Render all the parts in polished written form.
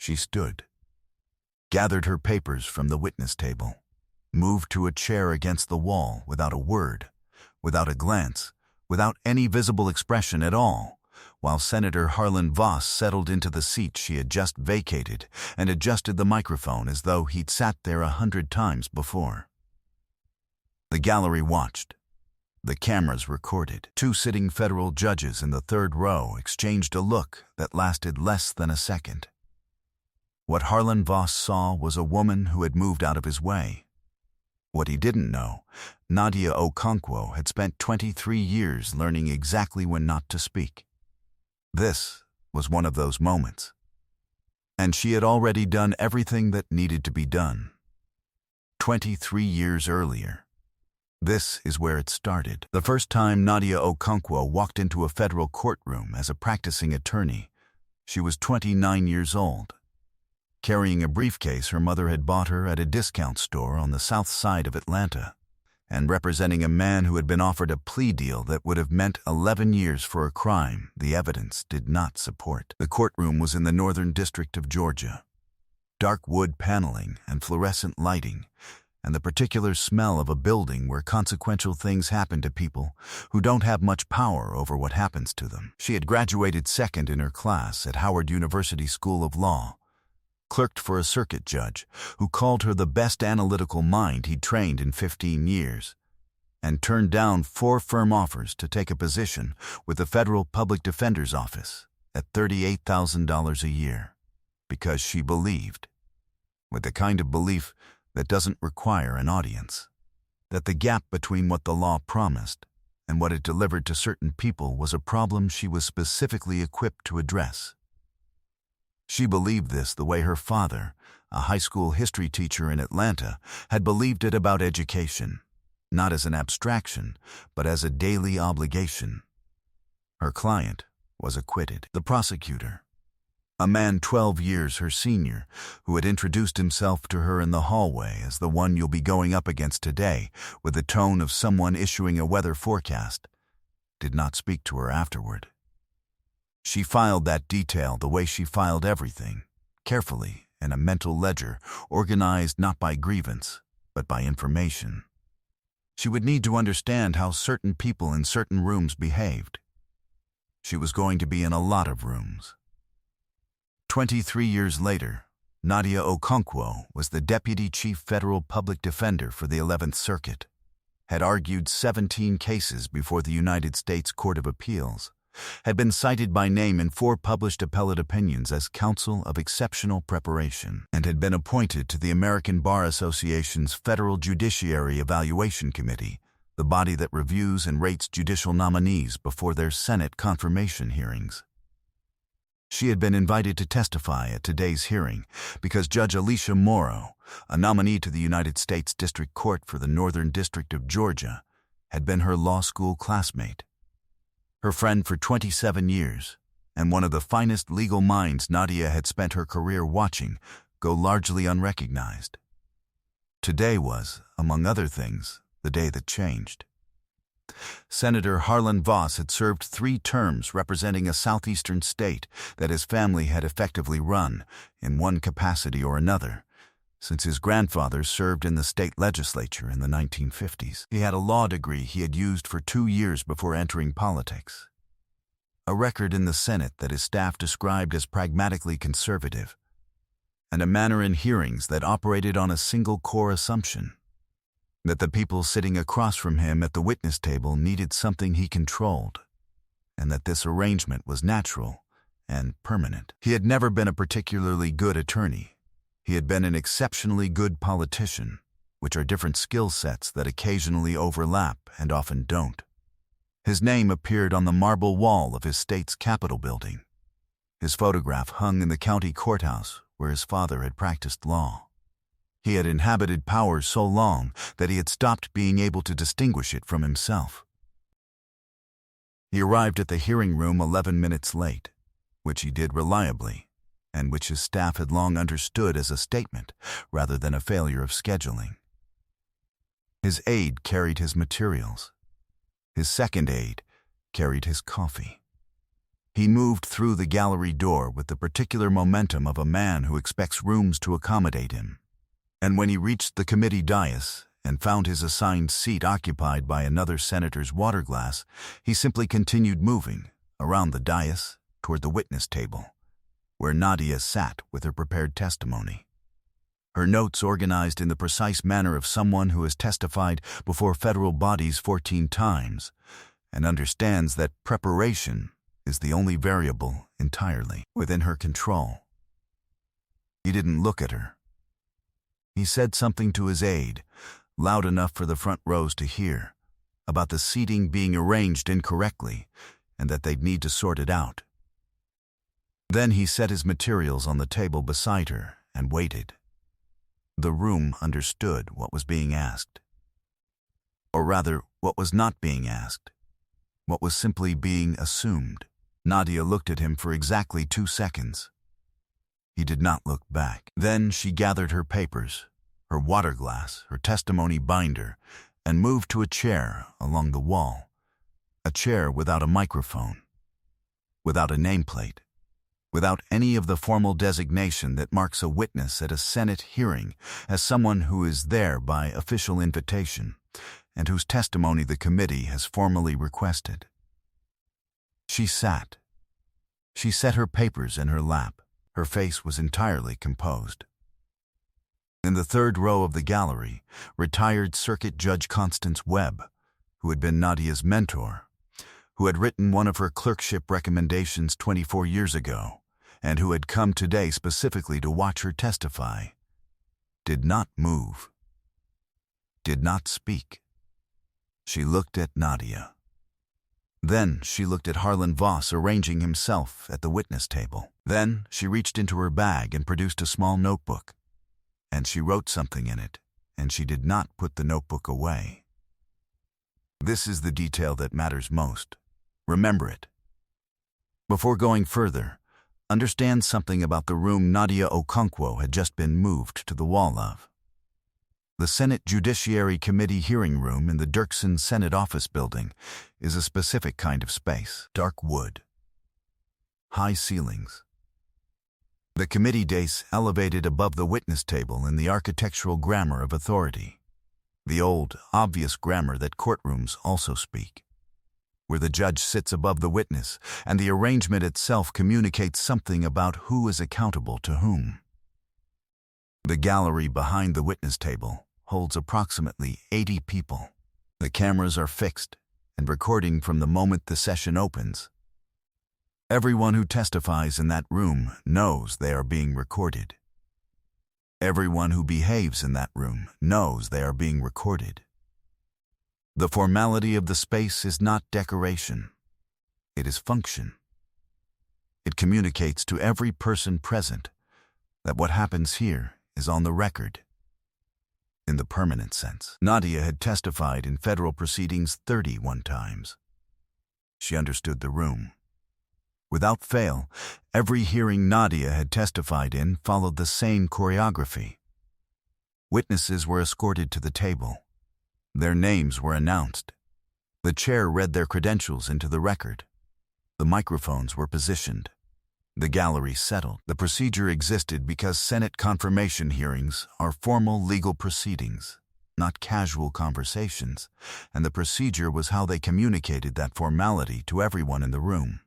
She stood, gathered her papers from the witness table, moved to a chair against the wall without a word, without a glance, without any visible expression at all, while Senator Harlan Voss settled into the seat she had just vacated and adjusted the microphone as though he'd sat there 100 times before. The gallery watched. The cameras recorded. 2 sitting federal judges in the third row exchanged a look that lasted less than a second. What Harlan Voss saw was a woman who had moved out of his way. What he didn't know, Nadia Okonkwo had spent 23 years learning exactly when not to speak. This was one of those moments. And she had already done everything that needed to be done. 23 years earlier. This is where it started. The first time Nadia Okonkwo walked into a federal courtroom as a practicing attorney, she was 29 years old. Carrying a briefcase her mother had bought her at a discount store on the south side of Atlanta, and representing a man who had been offered a plea deal that would have meant 11 years for a crime the evidence did not support. The courtroom was in the Northern District of Georgia. Dark wood paneling and fluorescent lighting, and the particular smell of a building where consequential things happen to people who don't have much power over what happens to them. She had graduated second in her class at Howard University School of Law, clerked for a circuit judge who called her the best analytical mind he'd trained in 15 years, and turned down 4 firm offers to take a position with the Federal Public Defender's Office at $38,000 a year, because she believed, with the kind of belief that doesn't require an audience, that the gap between what the law promised and what it delivered to certain people was a problem she was specifically equipped to address. She believed this the way her father, a high school history teacher in Atlanta, had believed it about education, not as an abstraction, but as a daily obligation. Her client was acquitted. The prosecutor, a man 12 years her senior, who had introduced himself to her in the hallway as the one you'll be going up against today, with the tone of someone issuing a weather forecast, did not speak to her afterward. She filed that detail the way she filed everything, carefully in a mental ledger organized not by grievance, but by information. She would need to understand how certain people in certain rooms behaved. She was going to be in a lot of rooms. 23 years later, Nadia Okonkwo was the Deputy Chief Federal Public Defender for the 11th Circuit, had argued 17 cases before the United States Court of Appeals, had been cited by name in 4 published appellate opinions as counsel of exceptional preparation, and had been appointed to the American Bar Association's Federal Judiciary Evaluation Committee, the body that reviews and rates judicial nominees before their Senate confirmation hearings. She had been invited to testify at today's hearing because Judge Alicia Morrow, a nominee to the United States District Court for the Northern District of Georgia, had been her law school classmate. Her friend for 27 years, and one of the finest legal minds Nadia had spent her career watching go largely unrecognized. Today was, among other things, the day that changed. Senator Harlan Voss had served 3 terms representing a southeastern state that his family had effectively run, in one capacity or another, since his grandfather served in the state legislature in the 1950s. He had a law degree he had used for 2 years before entering politics, a record in the Senate that his staff described as pragmatically conservative, and a manner in hearings that operated on a single core assumption: that the people sitting across from him at the witness table needed something he controlled, and that this arrangement was natural and permanent. He had never been a particularly good attorney. He had been an exceptionally good politician, which are different skill sets that occasionally overlap and often don't. His name appeared on the marble wall of his state's Capitol building. His photograph hung in the county courthouse where his father had practiced law. He had inhabited power so long that he had stopped being able to distinguish it from himself. He arrived at the hearing room 11 minutes late, which he did reliably, and which his staff had long understood as a statement rather than a failure of scheduling. His aide carried his materials. His second aide carried his coffee. He moved through the gallery door with the particular momentum of a man who expects rooms to accommodate him. And when he reached the committee dais and found his assigned seat occupied by another senator's water glass, he simply continued moving around the dais toward the witness table, where Nadia sat with her prepared testimony. Her notes organized in the precise manner of someone who has testified before federal bodies 14 times and understands that preparation is the only variable entirely within her control. He didn't look at her. He said something to his aide, loud enough for the front rows to hear, about the seating being arranged incorrectly and that they'd need to sort it out. Then he set his materials on the table beside her and waited. The room understood what was being asked. Or rather, what was not being asked. What was simply being assumed. Nadia looked at him for exactly 2 seconds. He did not look back. Then she gathered her papers, her water glass, her testimony binder, and moved to a chair along the wall. A chair without a microphone, without a nameplate, without any of the formal designation that marks a witness at a Senate hearing as someone who is there by official invitation and whose testimony the committee has formally requested. She sat. She set her papers in her lap. Her face was entirely composed. In the third row of the gallery, retired Circuit Judge Constance Webb, who had been Nadia's mentor, who had written one of her clerkship recommendations 24 years ago, and who had come today specifically to watch her testify, did not move, did not speak. She looked at Nadia. Then she looked at Harlan Voss arranging himself at the witness table. Then she reached into her bag and produced a small notebook. And she wrote something in it, and she did not put the notebook away. This is the detail that matters most. Remember it. Before going further, understand something about the room Nadia Okonkwo had just been moved to the wall of. The Senate Judiciary Committee hearing room in the Dirksen Senate Office Building is a specific kind of space. Dark wood. High ceilings. The committee dais elevated above the witness table in the architectural grammar of authority. The old, obvious grammar that courtrooms also speak, where the judge sits above the witness and the arrangement itself communicates something about who is accountable to whom. The gallery behind the witness table holds approximately 80 people. The cameras are fixed and recording from the moment the session opens. Everyone who testifies in that room knows they are being recorded. Everyone who behaves in that room knows they are being recorded. The formality of the space is not decoration. It is function. It communicates to every person present that what happens here is on the record. In the permanent sense, Nadia had testified in federal proceedings 31 times. She understood the room. Without fail, every hearing Nadia had testified in followed the same choreography. Witnesses were escorted to the table. Their names were announced. The chair read their credentials into the record. The microphones were positioned. The gallery settled. The procedure existed because Senate confirmation hearings are formal legal proceedings, not casual conversations, and the procedure was how they communicated that formality to everyone in the room.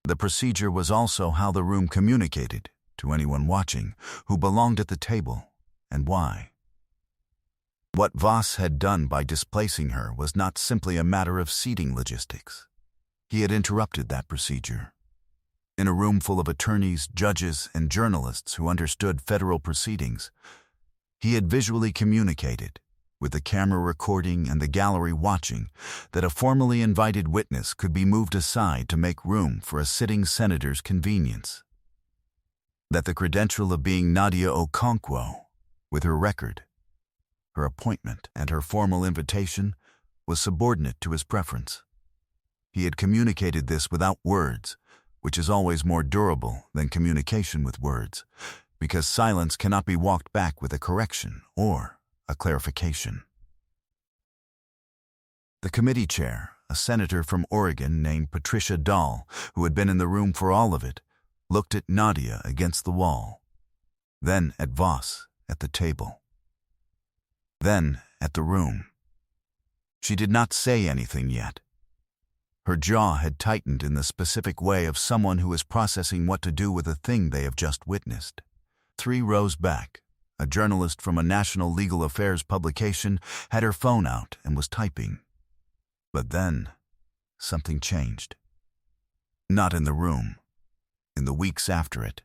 The procedure was also how the room communicated to anyone watching who belonged at the table and why. What Voss had done by displacing her was not simply a matter of seating logistics. He had interrupted that procedure. In a room full of attorneys, judges, and journalists who understood federal proceedings, he had visually communicated, with the camera recording and the gallery watching, that a formally invited witness could be moved aside to make room for a sitting senator's convenience. That the credential of being Nadia Okonkwo, with her record, her appointment, and her formal invitation, was subordinate to his preference. He had communicated this without words, which is always more durable than communication with words, because silence cannot be walked back with a correction or a clarification. The committee chair, a senator from Oregon named Patricia Dahl, who had been in the room for all of it, looked at Nadia against the wall, then at Voss at the table, then at the room. She did not say anything yet. Her jaw had tightened in the specific way of someone who is processing what to do with a thing they have just witnessed. 3 rows back, a journalist from a national legal affairs publication had her phone out and was typing. But then, something changed. Not in the room. In the weeks after it.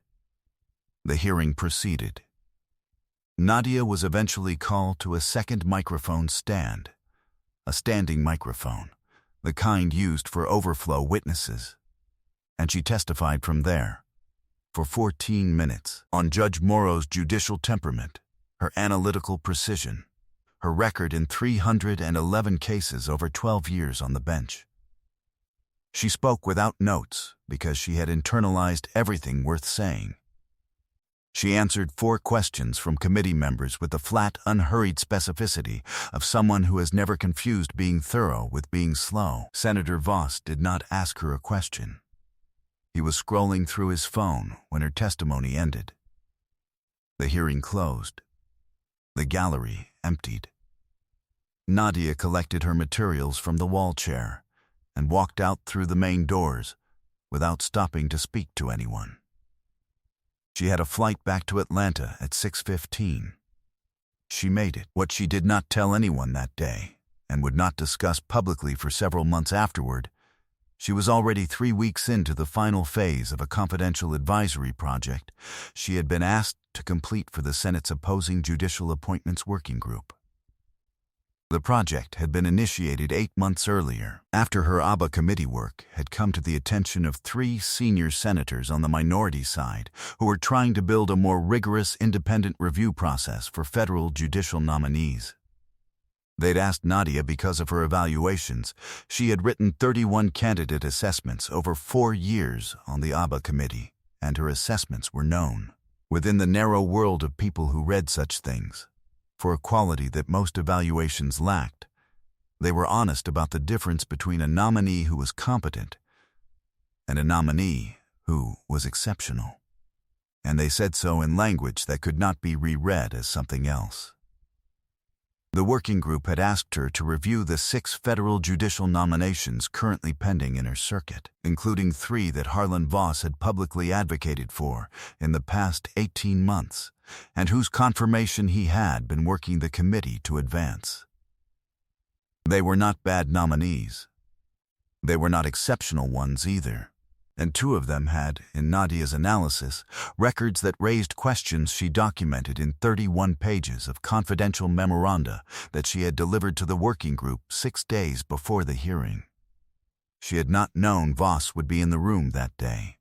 The hearing proceeded. Nadia was eventually called to a second microphone stand, a standing microphone, the kind used for overflow witnesses, and she testified from there, for 14 minutes, on Judge Morrow's judicial temperament, her analytical precision, her record in 311 cases over 12 years on the bench. She spoke without notes because she had internalized everything worth saying. She answered 4 questions from committee members with the flat, unhurried specificity of someone who has never confused being thorough with being slow. Senator Voss did not ask her a question. He was scrolling through his phone when her testimony ended. The hearing closed. The gallery emptied. Nadia collected her materials from the wall chair and walked out through the main doors without stopping to speak to anyone. She had a flight back to Atlanta at 6:15. She made it. What she did not tell anyone that day, and would not discuss publicly for several months afterward, she was already 3 weeks into the final phase of a confidential advisory project she had been asked to complete for the Senate's opposing Judicial Appointments Working Group. The project had been initiated 8 months earlier, after her ABA committee work had come to the attention of 3 senior senators on the minority side who were trying to build a more rigorous independent review process for federal judicial nominees. They'd asked Nadia because of her evaluations. She had written 31 candidate assessments over 4 years on the ABA committee, and her assessments were known within the narrow world of people who read such things. For a quality that most evaluations lacked, they were honest about the difference between a nominee who was competent and a nominee who was exceptional. And they said so in language that could not be reread as something else. The working group had asked her to review the 6 federal judicial nominations currently pending in her circuit, including 3 that Harlan Voss had publicly advocated for in the past 18 months, and whose confirmation he had been working the committee to advance. They were not bad nominees. They were not exceptional ones either, and 2 of them had, in Nadia's analysis, records that raised questions she documented in 31 pages of confidential memoranda that she had delivered to the working group 6 days before the hearing. She had not known Voss would be in the room that day.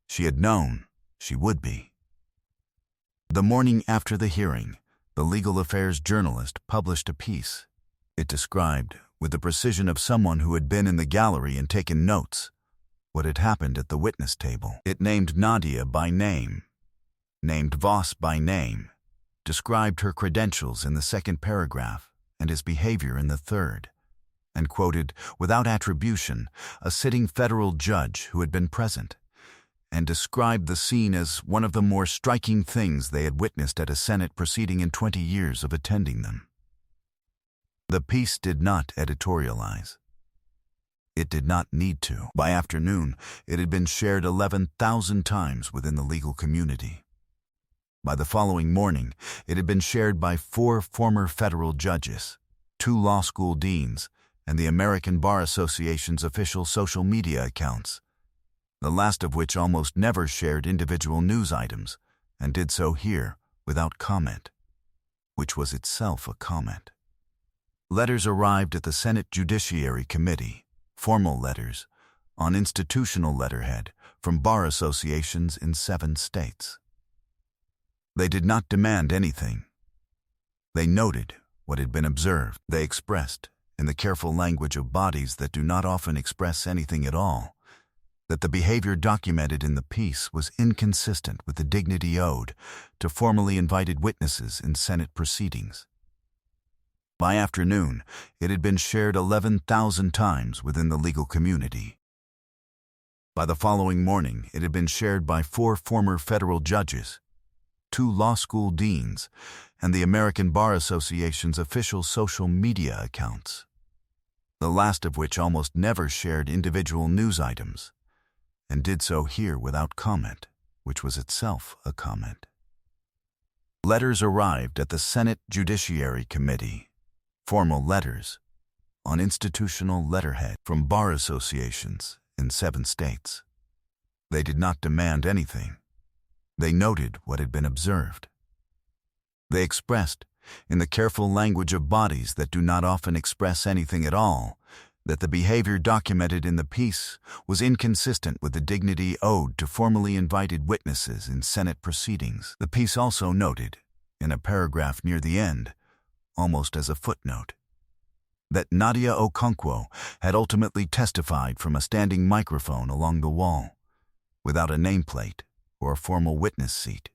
She had known she would be. The morning after the hearing, the legal affairs journalist published a piece. It described, with the precision of someone who had been in the gallery and taken notes, what had happened at the witness table. It named Nadia by name, named Voss by name, described her credentials in the 2nd paragraph and his behavior in the 3rd, and quoted, without attribution, a sitting federal judge who had been present, and described the scene as one of the more striking things they had witnessed at a Senate proceeding in 20 years of attending them. The piece did not editorialize. It did not need to. By afternoon, it had been shared 11,000 times within the legal community. By the following morning, it had been shared by 4 former federal judges, 2 law school deans, and the American Bar Association's official social media accounts, the last of which almost never shared individual news items, and did so here without comment, which was itself a comment. Letters arrived at the Senate Judiciary Committee, formal letters, on institutional letterhead from bar associations in 7 states. They did not demand anything. They noted what had been observed. They expressed, in the careful language of bodies that do not often express anything at all, that the behavior documented in the piece was inconsistent with the dignity owed to formally invited witnesses in Senate proceedings. By afternoon, it had been shared 11,000 times within the legal community. By the following morning, it had been shared by 4 former federal judges, 2 law school deans, and the American Bar Association's official social media accounts, the last of which almost never shared individual news items, and did so here without comment, which was itself a comment. Letters arrived at the Senate Judiciary Committee, formal letters, on institutional letterhead from bar associations in 7 states. They did not demand anything. They noted what had been observed. They expressed, in the careful language of bodies that do not often express anything at all, that the behavior documented in the piece was inconsistent with the dignity owed to formally invited witnesses in Senate proceedings. The piece also noted, in a paragraph near the end, almost as a footnote, that Nadia Okonkwo had ultimately testified from a standing microphone along the wall, without a nameplate or a formal witness seat,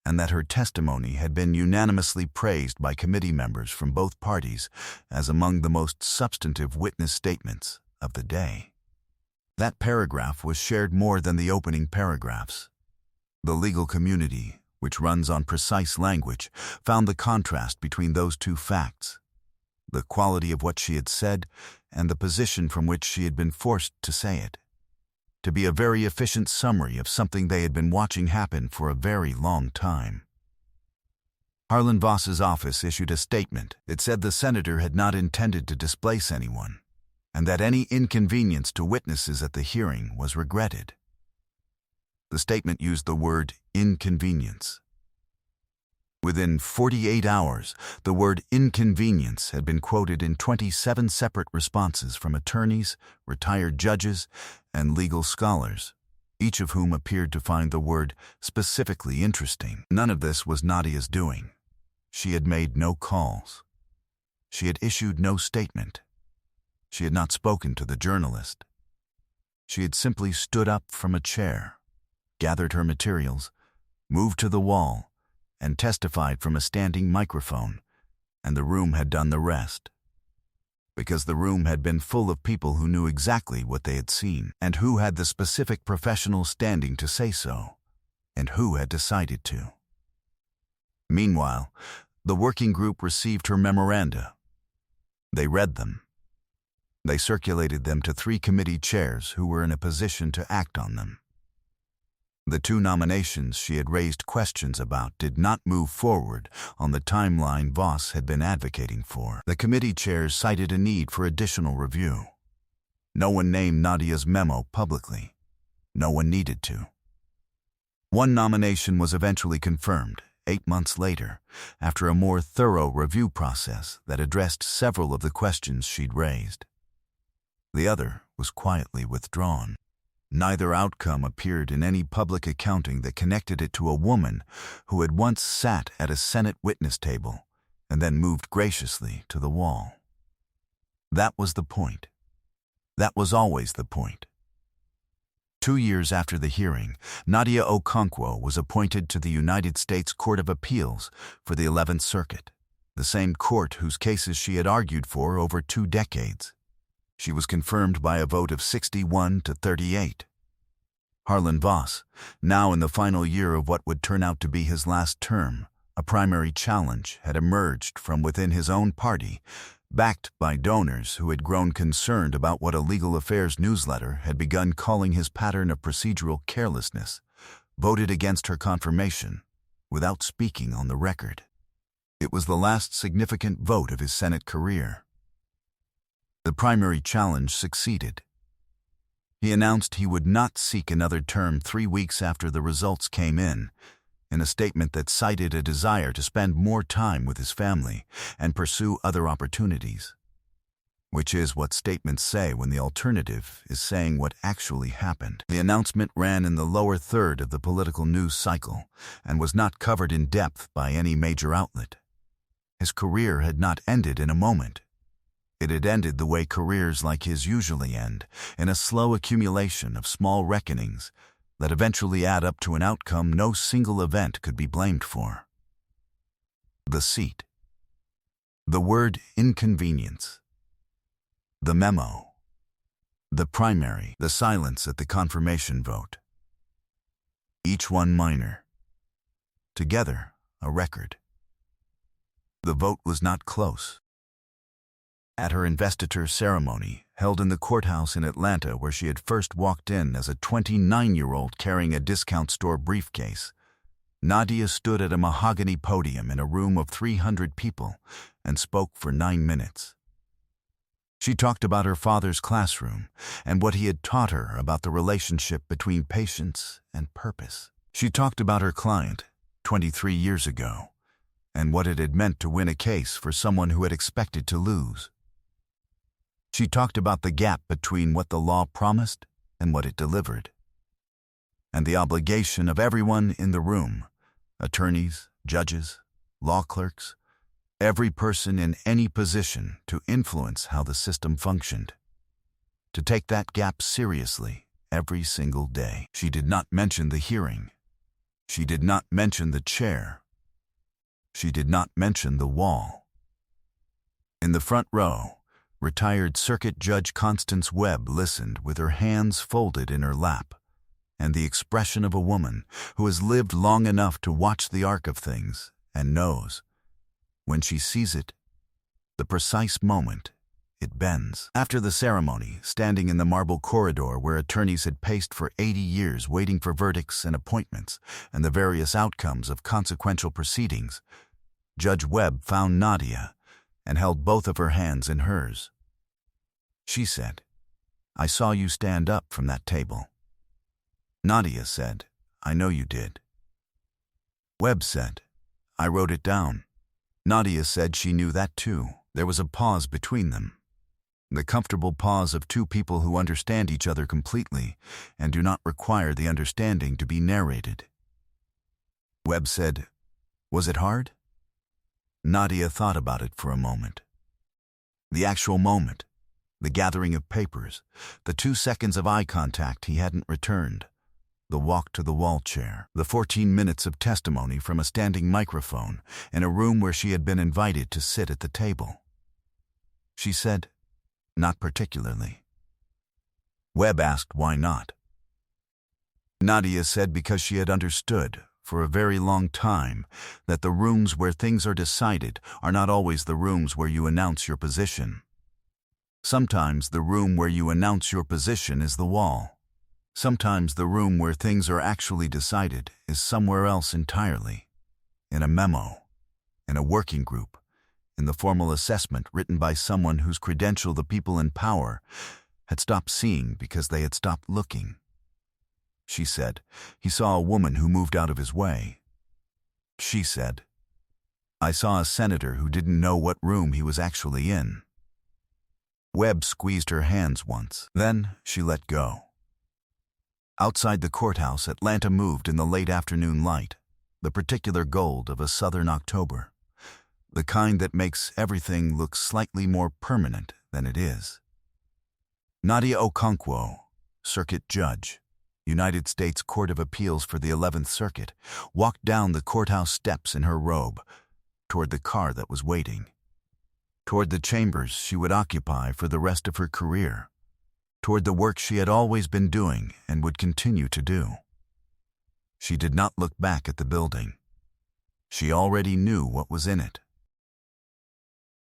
and that her testimony had been unanimously praised by committee members from both parties as among the most substantive witness statements of the day. That paragraph was shared more than the opening paragraphs. The legal community, which runs on precise language, found the contrast between those 2 facts, the quality of what she had said and the position from which she had been forced to say it, to be a very efficient summary of something they had been watching happen for a very long time. Harlan Voss's office issued a statement that said the senator had not intended to displace anyone, and that any inconvenience to witnesses at the hearing was regretted. The statement used the word inconvenience. Within 48 hours, the word inconvenience had been quoted in 27 separate responses from attorneys, retired judges, and legal scholars, each of whom appeared to find the word specifically interesting. None of this was Nadia's doing. She had made no calls. She had issued no statement. She had not spoken to the journalist. She had simply stood up from a chair, gathered her materials, moved to the wall, and testified from a standing microphone, and the room had done the rest. Because the room had been full of people who knew exactly what they had seen, and who had the specific professional standing to say so, and who had decided to. Meanwhile, the working group received her memoranda. They read them. They circulated them to 3 committee chairs who were in a position to act on them. The 2 nominations she had raised questions about did not move forward on the timeline Voss had been advocating for. The committee chairs cited a need for additional review. No one named Nadia's memo publicly. No one needed to. One nomination was eventually confirmed, 8 months later, after a more thorough review process that addressed several of the questions she'd raised. The other was quietly withdrawn. Neither outcome appeared in any public accounting that connected it to a woman who had once sat at a Senate witness table and then moved graciously to the wall. That was the point. That was always the point. 2 years after the hearing, Nadia Okonkwo was appointed to the United States Court of Appeals for the 11th Circuit, the same court whose cases she had argued for over 2 decades. She was confirmed by a vote of 61 to 38. Harlan Voss, now in the final year of what would turn out to be his last term, a primary challenge had emerged from within his own party, backed by donors who had grown concerned about what a legal affairs newsletter had begun calling his pattern of procedural carelessness, voted against her confirmation, without speaking on the record. It was the last significant vote of his Senate career. The primary challenge succeeded. He announced he would not seek another term 3 weeks after the results came in a statement that cited a desire to spend more time with his family and pursue other opportunities, which is what statements say when the alternative is saying what actually happened. The announcement ran in the lower third of the political news cycle and was not covered in depth by any major outlet. His career had not ended in a moment. It had ended the way careers like his usually end, in a slow accumulation of small reckonings that eventually add up to an outcome no single event could be blamed for. The seat. The word inconvenience. The memo. The primary. The silence at the confirmation vote. Each one minor. Together, a record. The vote was not close. At her investiture ceremony, held in the courthouse in Atlanta where she had first walked in as a 29-year-old carrying a discount store briefcase, Nadia stood at a mahogany podium in a room of 300 people and spoke for 9 minutes. She talked about her father's classroom and what he had taught her about the relationship between patience and purpose. She talked about her client, 23 years ago, and what it had meant to win a case for someone who had expected to lose. She talked about the gap between what the law promised and what it delivered, and the obligation of everyone in the room, attorneys, judges, law clerks, every person in any position to influence how the system functioned, to take that gap seriously every single day. She did not mention the hearing. She did not mention the chair. She did not mention the wall. In the front row, retired Circuit Judge Constance Webb listened with her hands folded in her lap, and the expression of a woman who has lived long enough to watch the arc of things and knows, when she sees it, the precise moment it bends. After the ceremony, standing in the marble corridor where attorneys had paced for 80 years waiting for verdicts and appointments and the various outcomes of consequential proceedings, Judge Webb found Nadia and held both of her hands in hers. She said, "I saw you stand up from that table." Nadia said, "I know you did." Webb said, "I wrote it down." Nadia said she knew that too. There was a pause between them. The comfortable pause of two people who understand each other completely and do not require the understanding to be narrated. Webb said, "Was it hard?" Nadia thought about it for a moment. The actual moment, the gathering of papers, the 2 seconds of eye contact he hadn't returned, the walk to the wall chair, the 14 minutes of testimony from a standing microphone in a room where she had been invited to sit at the table. She said, "Not particularly." Webb asked why not. Nadia said because she had understood, for a very long time, that the rooms where things are decided are not always the rooms where you announce your position. Sometimes the room where you announce your position is the wall. Sometimes the room where things are actually decided is somewhere else entirely, in a memo, in a working group, in the formal assessment written by someone whose credential the people in power had stopped seeing because they had stopped looking. She said, "He saw a woman who moved out of his way." She said, "I saw a senator who didn't know what room he was actually in." Webb squeezed her hands once. Then she let go. Outside the courthouse, Atlanta moved in the late afternoon light, the particular gold of a southern October, the kind that makes everything look slightly more permanent than it is. Nadia Okonkwo, Circuit Judge, United States Court of Appeals for the 11th Circuit, walked down the courthouse steps in her robe, toward the car that was waiting, toward the chambers she would occupy for the rest of her career, toward the work she had always been doing and would continue to do. She did not look back at the building. She already knew what was in it.